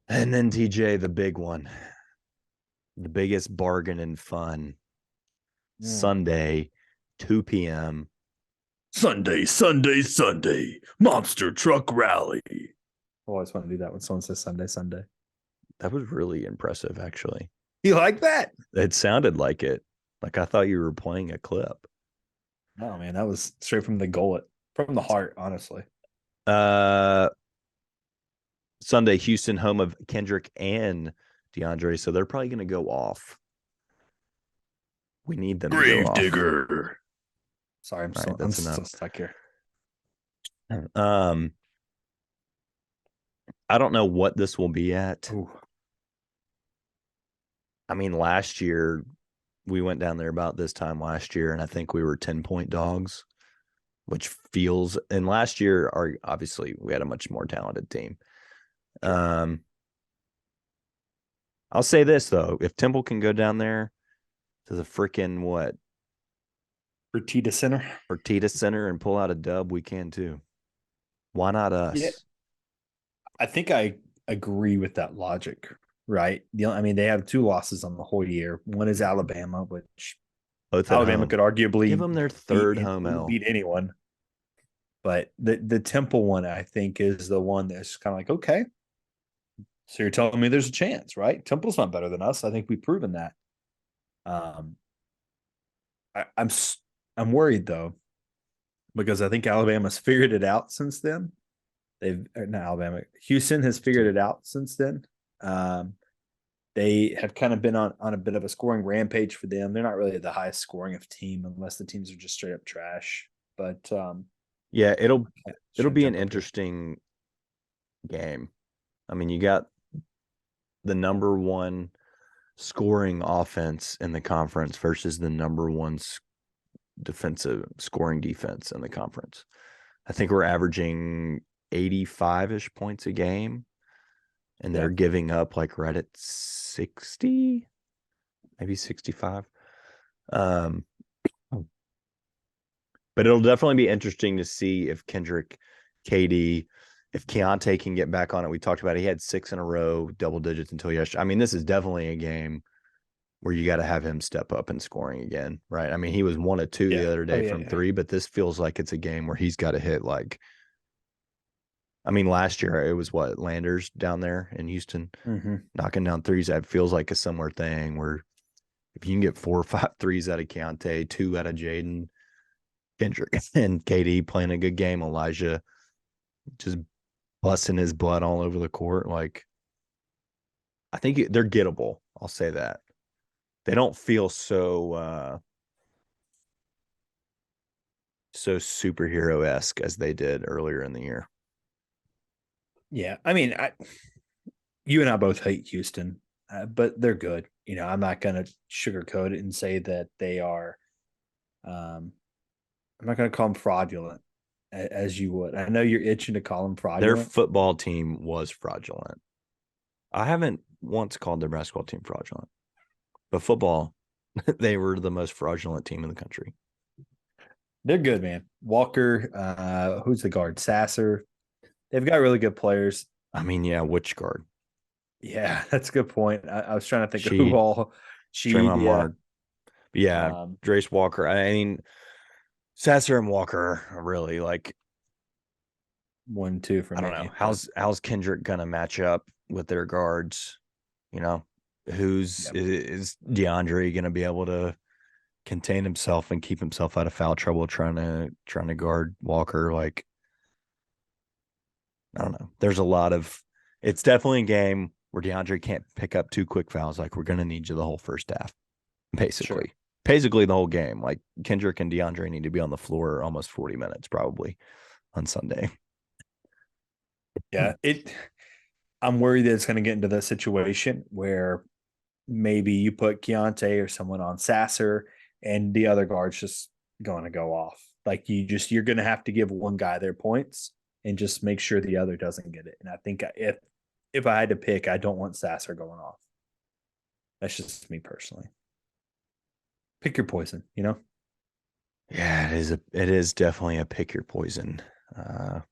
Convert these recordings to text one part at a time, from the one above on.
And then TJ, the big one, the biggest bargain in fun. Mm. Sunday, 2 p.m. Sunday, Sunday, Sunday, Monster Truck Rally. I always want to do that when someone says Sunday, Sunday. That was really impressive, actually. You like that? It sounded like it. Like I thought you were playing a clip. No, man, that was straight from the gullet, from the heart, honestly. Uh Sunday, Houston, home of Kendrick and DeAndre. So they're probably going to go off. We need them to go Grave off. digger. Sorry, All right, I'm that's enough. still stuck here. Um, I don't know what this will be at. Ooh. I mean, last year we went down there about this time last year, and I think we were 10-point dogs, which feels. And last year, obviously we had a much more talented team. Sure. I'll say this though: if Temple can go down there to the freaking what Fertitta Center. Fertitta Center and pull out a dub, we can too. Why not Yeah, us? I think I agree with that logic, right? I mean, they have two losses on the whole year. One is Alabama, which Both at Alabama home. could Give arguably them their third home L. beat anyone. But the Temple one, I think, is the one that's kind of like, okay, so you're telling me there's a chance, right? Temple's not better than us. I think we've proven that. Um, I'm I'm worried though because I think Alabama's figured it out since then. They've not Alabama, Houston has figured it out since then. Um, they have kind of been on a bit of a scoring rampage for them. They're not really the highest scoring of team unless the teams are just straight up trash. But Yeah, it'll trying to be an jump up here. interesting game. I mean, you got the number one scoring offense in the conference versus the number one defensive scoring defense in the conference. I think we're averaging 85-ish points a game, and Yeah, they're giving up like right at 60, maybe 65. Um, but it'll definitely be interesting to see if Kendrick, KD, if Keontae can get back on it. We talked about it. He had 6 in a row, double digits until yesterday. I mean, this is definitely a game where you got to have him step up and scoring again, right? I mean, he was 1 of 2 the yeah, other oh day yeah, from yeah. 3, but this feels like it's a game where he's got to hit like, I mean, last year it was what, Landers down there in Houston Mm-hmm. knocking down threes. That feels like a similar thing where if you can get 4 or 5 threes out of Keontae, 2 out of Jaden, Kendrick, and KD playing a good game, Elijah just busting his blood all over the court. Like, I think they're gettable. I'll say that. They don't feel so superhero esque as they did earlier in the year. Yeah. I mean, you and I both hate Houston, but they're good. I'm not going to sugarcoat it and say that they are. Um, I'm not going to call them fraudulent as you would. I know you're itching to call them Their fraudulent. football team was fraudulent. I haven't once called their basketball team fraudulent, but football, they were the most fraudulent team in the country. They're good, man. Walker, who's the guard? Sasser. They've got really good players. I mean, yeah, which guard? Yeah, that's a good point. I was trying to think of who She, all she, Trayvon yeah. Mark. But yeah, Um, Drace Walker. I mean, Sasser and Walker are really like, 1, 2 for I don't know. me, but How's Kendrick gonna match up with their guards? You know, who's yeah, is DeAndre gonna be able to contain himself and keep himself out of foul trouble trying to guard Walker? Like, I don't know. There's a lot of it's definitely a game where DeAndre can't pick up 2 quick fouls. Like, we're gonna need you the whole first half, sure. basically. Basically the whole game. Like, Kendrick and DeAndre need to be on the floor almost 40 minutes probably on Sunday. Yeah, I'm worried that it's going to get into that situation where maybe you put Keontae or someone on Sasser and the other guard's just going to go off. Like you're going to have to give one guy their points and just make sure the other doesn't get it. And I think if I had to pick, I don't want Sasser going off. That's just me personally. Pick your poison. Yeah, it is definitely a pick your poison. I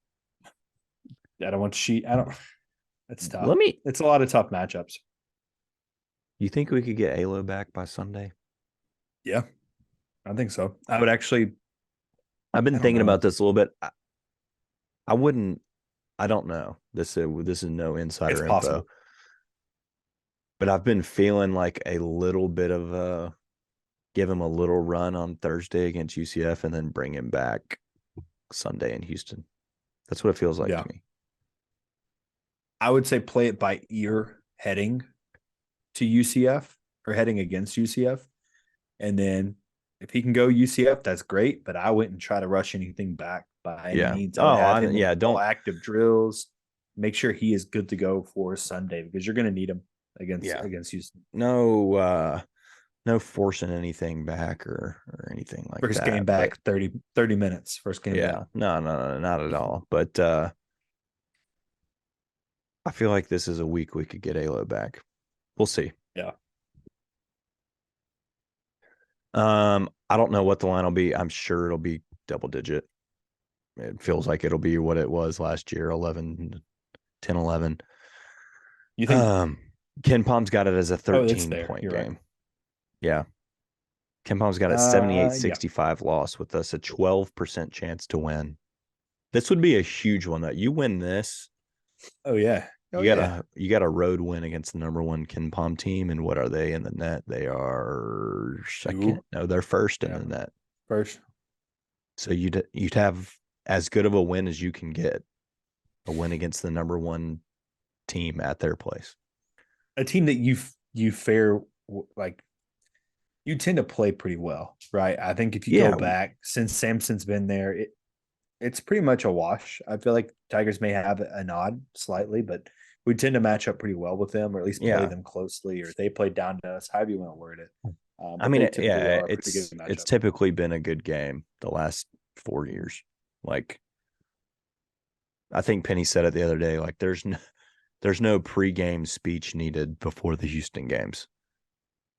don't want to cheat. I don't. It's tough. Let me. It's a lot of tough matchups. You think we could get Alo back by Sunday? Yeah, I think so. I would actually. I've been I don't thinking know. about this a little bit. I wouldn't. I don't know. This is no It's insider info, possible. but I've been feeling like a little bit of give him a little run on Thursday against UCF and then bring him back Sunday in Houston. That's what it feels like Yeah, to me. I would say play it by ear heading to UCF or heading against UCF, and then if he can go UCF, that's great. But I wouldn't try to rush anything back by any Yeah. means. I would Oh, have him in yeah. all Don't. active drills. Make sure he is good to go for Sunday because you're going to need him Yeah. against Houston. No forcing anything back or anything like First game that. But back, 30 minutes. First game back. yeah, no, not at all. But I feel like this is a week we could get Alo back. We'll see. Yeah. I don't know what the line will be. I'm sure it'll be double digit. It feels like it'll be what it was last year, 11, 10, 11. You think? Ken Palm's got it as a Oh, it's 13 there. point You're right. game. Yeah. Ken Palm's got a Yeah. 78-65 loss with us, a 12% chance to win. This would be a huge one. That you win this, Oh yeah. Oh you got yeah. a road win against the number one Ken Palm team. And what are they in the net? They are second. Two. No, they're first in Yeah. the net. First. So you'd have as good of a win as you can get, a win against the number one team at their place. A team that you fare like you tend to play pretty well, right? I think if you Yeah, go back since Samson's been there, it's pretty much a wash. I feel like Tigers may have a nod slightly, but we tend to match up pretty well with them, or at least play yeah. them closely, or they play down to us, however you want to word it. I But mean, they typically are a pretty good it's matchup. typically been a good game the last 4 years. Like I think Penny said it the other day. Like there's no pregame speech needed before the Houston games.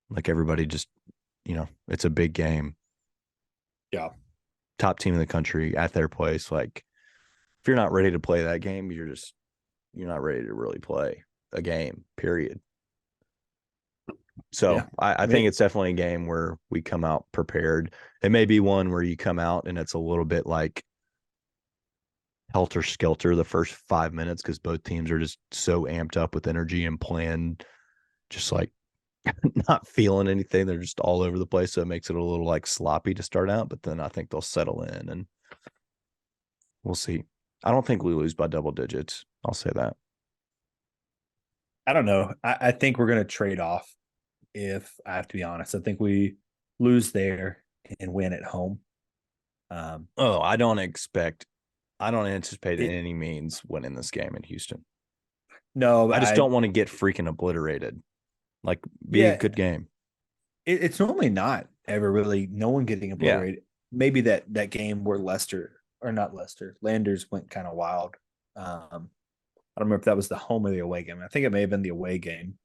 Like everybody just, it's a big game. Yeah. Top team in the country at their place. Like if you're not ready to play that game, you're not ready to really play a game, period. So Yeah. I think it's definitely a game where we come out prepared. It may be one where you come out and it's a little bit like helter skelter the first 5 minutes because both teams are just so amped up with energy and playing just like not feeling anything. They're just all over the place. So it makes it a little like sloppy to start out, but then I think they'll settle in and we'll see. I don't think we lose by double digits. I'll say that. I don't know. I think we're going to trade off. If I have to be honest, I think we lose there and win at home. Oh, I don't anticipate in It any means winning this game in Houston. no, I just don't want to get freaking obliterated. Like, be a yeah, good game. it's normally not ever really no one getting Yeah. obliterated. Maybe that game where Landers went kind of wild. I don't remember if that was the home or the away game. I think it may have been the away game.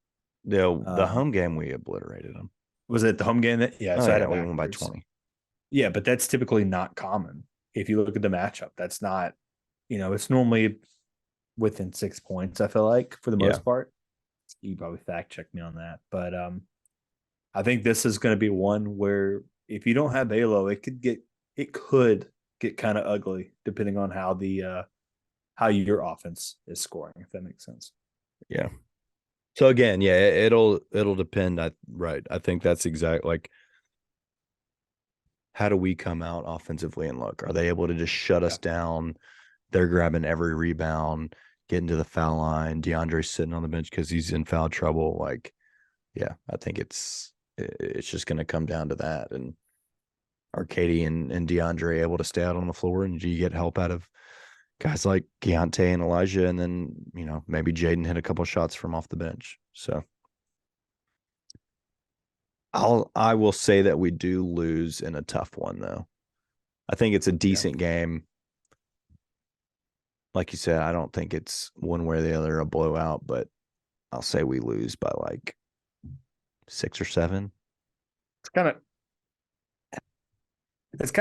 The home game, we obliterated them. Was it the home game? Yeah, Oh, so I had yeah, it we won by backwards. 20. Yeah, but that's typically not common. If you look at the matchup, that's not, it's normally within 6 points, I feel like, for the Yeah. most part. You probably fact check me on that. But I think this is going to be one where if you don't have Alo, it could get kind of ugly depending on how your offense is scoring, if that makes sense. Yeah. So again, yeah, it'll depend. Right. I think that's exact. Like, how do we come out offensively and look? Are they able to just shut us down? They're grabbing every rebound, getting to the foul line. DeAndre's sitting on the bench because he's in foul trouble. Like, yeah, I think it's just going to come down to that. And are Katie and DeAndre able to stay out on the floor? And do you get help out of guys like Keontae and Elijah? And then, maybe Jaden hit a couple shots from off the bench. So I will say that we do lose in a tough one, though. I think it's a decent game. Like you said, I don't think it's one way or the other a blowout, but I'll say we lose by like 6 or 7. It's kind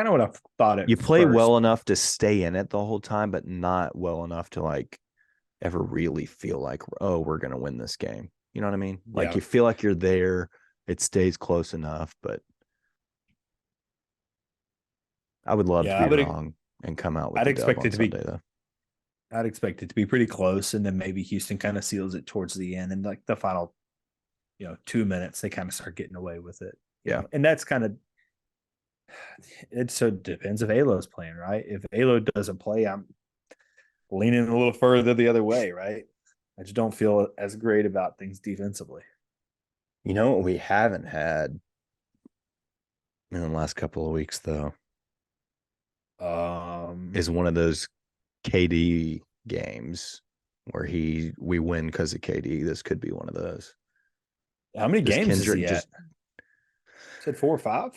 of what I thought You play first. well enough to stay in it the whole time, but not well enough to like ever really feel like, oh, we're going to win this game. You know what I mean? Like Yeah. you feel like you're there. It stays close enough, but I would love to Yeah, be wrong and come out with I'd the dub expect on it to be Sunday, though. I'd expect it to be pretty close, and then maybe Houston kind of seals it towards the end, and like the final, 2 minutes, they kind of start getting away with it. Yeah. And that's kind of it. So depends if Alo's playing, right? If Alo doesn't play, I'm leaning a little further the other way, right? I just don't feel as great about things defensively. You know what we haven't had in the last couple of weeks, though, Um, is one of those KD games where we win because of KD. This could be one of those. how many Just games is Kendrick he at? just Said 4 or 5.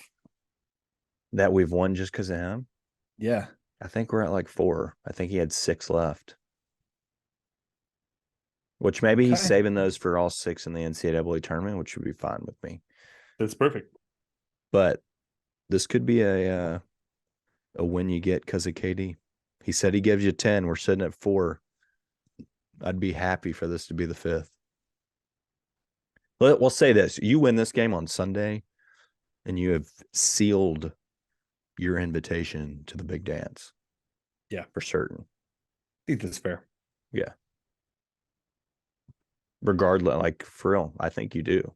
that we've won just because of him. Yeah. I think we're at like 4. I think he had 6 left. Which maybe he's Okay. saving those for all 6 in the NCAA tournament, which would be fine with me. That's perfect. But this could be a win you get because of KD. He said he gives you 10. We're sitting at 4. I'd be happy for this to be the 5th. We'll say this. You win this game on Sunday, and you have sealed your invitation to the big dance. Yeah. For certain. I think that's fair. Yeah. Regardless, like, for real, I think you do.